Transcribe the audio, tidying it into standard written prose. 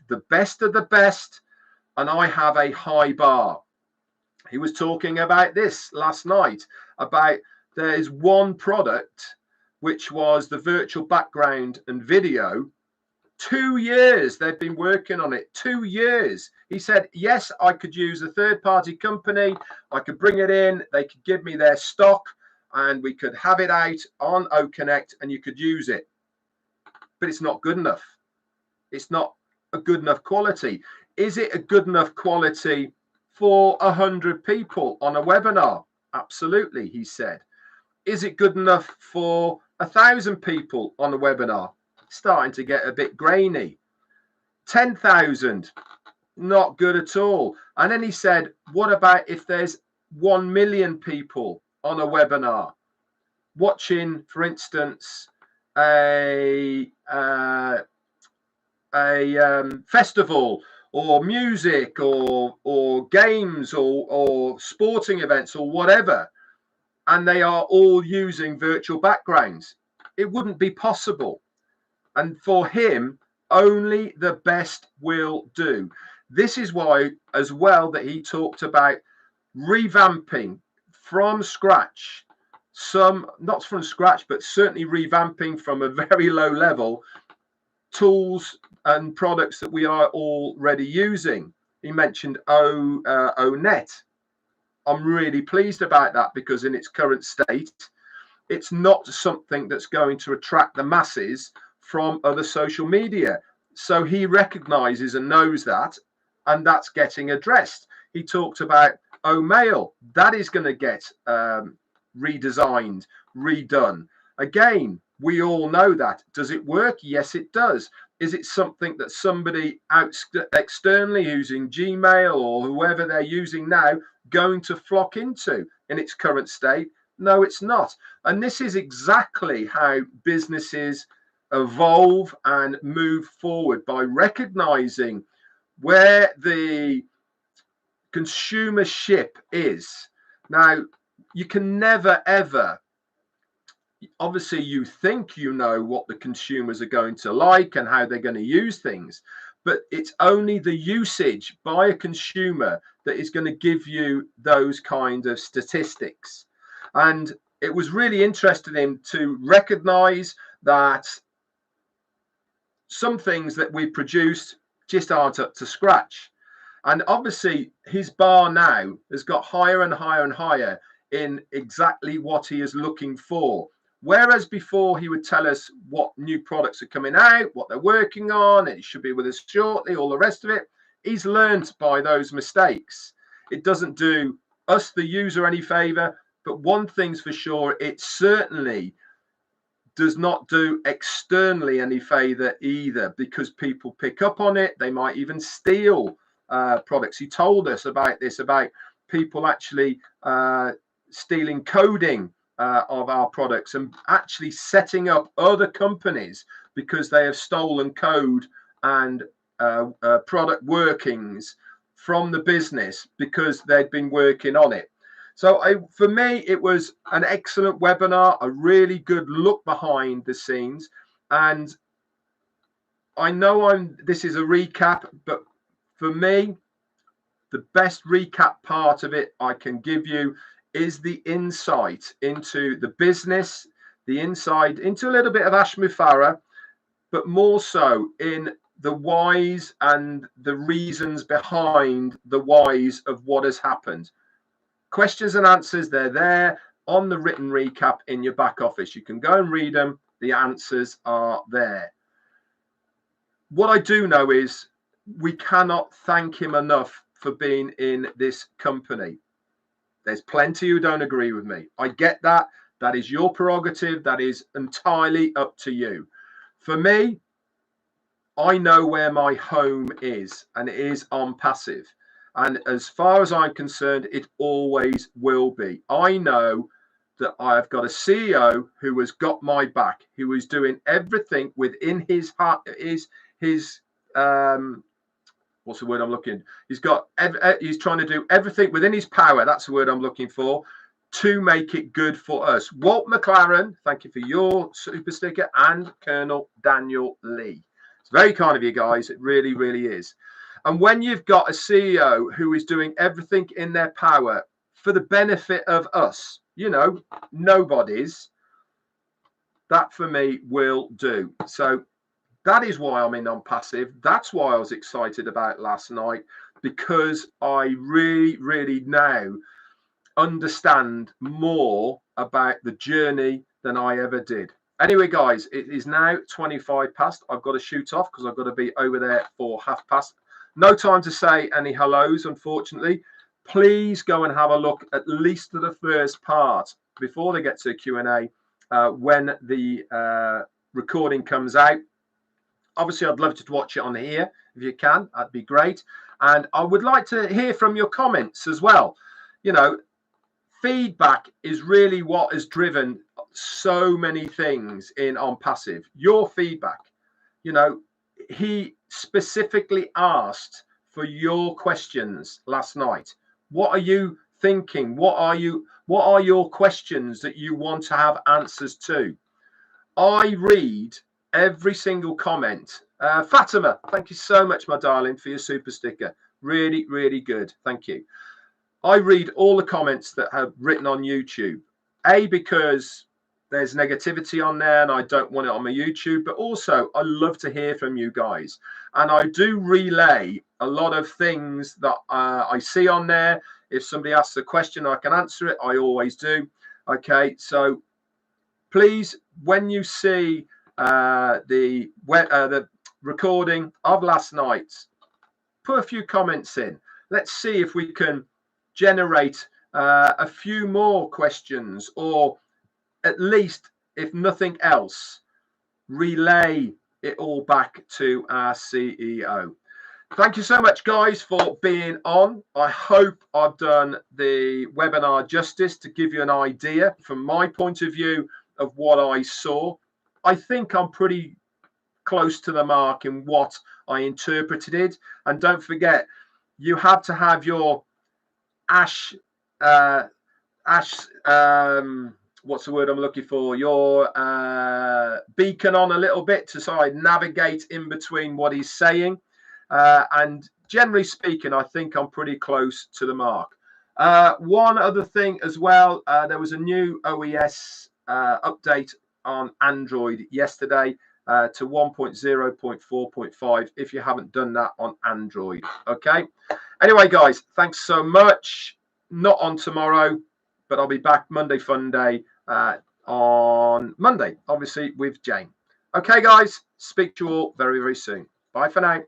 the best of the best, and I have a high bar. He was talking about this last night, about there is one product, which was the virtual background and video. 2 years they've been working on it. 2 years. He said, yes, I could use a third-party company. I could bring it in. They could give me their stock and we could have it out on OConnect and you could use it. But it's not good enough. It's not a good enough quality. Is it a good enough quality for 100 people on a webinar? Absolutely, he said. Is it good enough for 1,000 people on a webinar? Starting to get a bit grainy. 10,000, not good at all. And then he said, what about if there's 1 million people on a webinar watching, for instance, a festival or music or games or sporting events or whatever, and they are all using virtual backgrounds? It wouldn't be possible. And for him, only the best will do. This is why, as well, that he talked about revamping from scratch, not from scratch, but certainly revamping from a very low level, tools and products that we are already using. He mentioned ONet. I'm really pleased about that, because in its current state, it's not something that's going to attract the masses from other social media. So he recognizes and knows that, and that's getting addressed. He talked about Omail. That is going to get redesigned, redone. Again, we all know that. Does it work? Yes, it does. Is it something that somebody externally using Gmail or whoever they're using now going to flock into in its current state? No, it's not. And this is exactly how businesses evolve and move forward, by recognizing where the consumership is. Now, you can never, ever, obviously you think you know what the consumers are going to like and how they're going to use things, but it's only the usage by a consumer that is going to give you those kind of statistics. And it was really interesting to recognize that some things that we produced just aren't up to scratch. And obviously his bar now has got higher and higher and higher in exactly what he is looking for. Whereas before he would tell us what new products are coming out, what they're working on, and it should be with us shortly, all the rest of it. He's learned by those mistakes. It doesn't do us, the user, any favor. But one thing's for sure, it certainly does not do externally any favor either, because people pick up on it. They might even steal products. He told us about this, about people actually stealing coding of our products and actually setting up other companies because they have stolen code and product workings from the business because they'd been working on it. So for me, it was an excellent webinar, a really good look behind the scenes. And I know this is a recap, but for me, the best recap part of it I can give you is the insight into the business, the insight into a little bit of Ash Mufareh, but more so in the whys and the reasons behind the whys of what has happened. Questions and answers, they're there on the written recap in your back office. You can go and read them. The answers are there. What I do know is we cannot thank him enough for being in this company. There's plenty who don't agree with me. I get that. That is your prerogative. That is entirely up to you. For me, I know where my home is, and it is OnPassive. And as far as I'm concerned, it always will be. I know that I've got a CEO who has got my back, who is doing everything within his heart, his what's the word I'm looking? He's trying to do everything within his power. That's the word I'm looking for, to make it good for us. Walt McLaren, thank you for your super sticker, and Colonel Daniel Lee. It's very kind of you guys. It really, really is. And when you've got a CEO who is doing everything in their power for the benefit of us, you know, nobody's, that for me will do. So that is why I'm in on passive. That's why I was excited about last night, because I really, really now understand more about the journey than I ever did. Anyway, guys, it is now 25 past. I've got to shoot off because I've got to be over there for 1:30. No time to say any hellos, unfortunately. Please go and have a look at least to the first part before they get to Q&A when the recording comes out. Obviously, I'd love to watch it on here if you can. That'd be great. And I would like to hear from your comments as well. You know, feedback is really what has driven so many things in On Passive. Your feedback. You know, he specifically asked for your questions last night. What are you thinking? What are your questions that you want to have answers to? I read every single comment. Fatima, thank you so much, my darling, for your super sticker. Really, really good. Thank you. I read all the comments that have written on YouTube. Because there's negativity on there and I don't want it on my YouTube, but also I love to hear from you guys. And I do relay a lot of things that I see on there. If somebody asks a question, I can answer it. I always do. Okay, so please, when you see the recording of last night, put a few comments in. Let's see if we can generate a few more questions, or at least, if nothing else, relay it all back to our CEO. Thank you so much, guys, for being on. I hope I've done the webinar justice to give you an idea from my point of view of what I saw. I think I'm pretty close to the mark in what I interpreted it. And don't forget, you have to have your what's the word I'm looking for? Your beacon on a little bit to sort of navigate in between what he's saying. And generally speaking, I think I'm pretty close to the mark. One other thing as well, there was a new OES update on Android yesterday to 1.0.4.5 if you haven't done that on Android. Okay. Anyway, guys, thanks so much. Not on tomorrow, but I'll be back Monday Fun Day on Monday, obviously, with Jane. Okay, guys, speak to you all very, very soon. Bye for now.